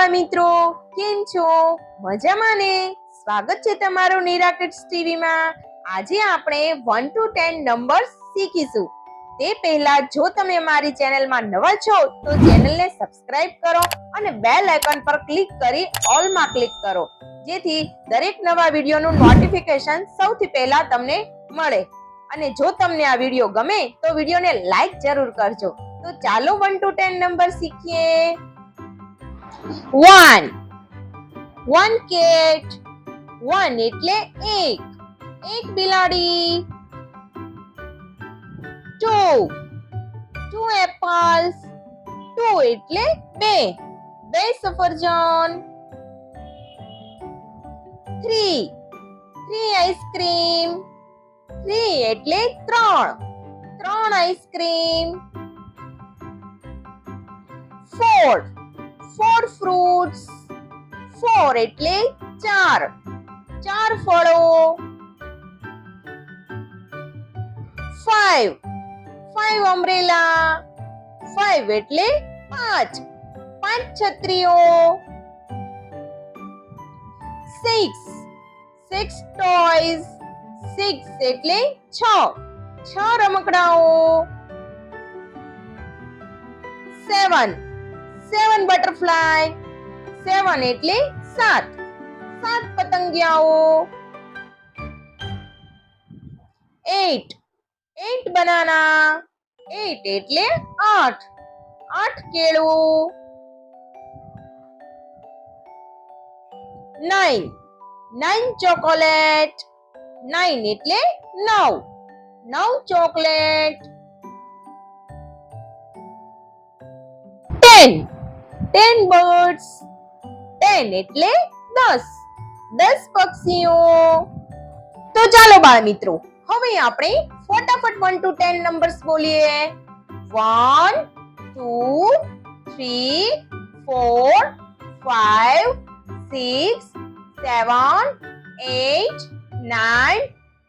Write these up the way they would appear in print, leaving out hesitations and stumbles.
બાળ મિત્રો, કેમ છો? મજામાં ને? સ્વાગત છે તમારું નીરા કિડ્સ ટીવી માં. આજે આપણે 1 to 10 નંબર્સ શીખીશું. તે પહેલા જો તમે મારી ચેનલમાં નવા છો તો ચેનલને સબસ્ક્રાઇબ કરો અને બેલ આઇકન પર ક્લિક કરી ઓલ માં ક્લિક કરો, જેથી દરેક નવા વિડિયોનું નોટિફિકેશન સૌથી પહેલા તમને મળે. અને જો તમને આ વિડિયો ગમે તો વિડિયોને લાઈક જરૂર કરજો. તો ચાલો 1 to 10 નંબર શીખીએ. 1 cat, 1 એટલે એક બિલાડી. 2 apples, 2 એટલે બે સફરજન. 3 આઈસ્ક્રીમ, 3 એટલે ત્રણ આઈસ્ક્રીમ. 4 fruits, 4 એટલે ચાર ફળો. 5 umbrella, 5 એટલે પાંચ છત્રીઓ. 6 toys, 6 એટલે છ રમકડાઓ. 7 butterfly, 7 એટલે સાત પતંગિયાઓ. 8 banana, 8 એટલે આઠ કેળું. 9 chocolate, 9 એટલે નવ ચોકલેટ. 10 birds, 10 એટલે 10 પક્ષીઓ. તો ચાલો બાળ મિત્રો, હવે આપણે ફટાફટ 1 to 10 નંબર્સ બોલીએ. 1 2 3 4 5 6 7 8 9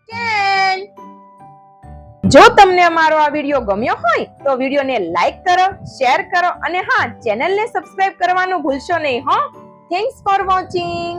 10. જો તમને અમારો આ વિડિયો ગમ્યો હોય તો વિડિયોને લાઈક કરો, શેર કરો અને હા, ચેનલને સબસ્ક્રાઇબ કરવાનું ભૂલશો નહીં હો. Thanks for watching.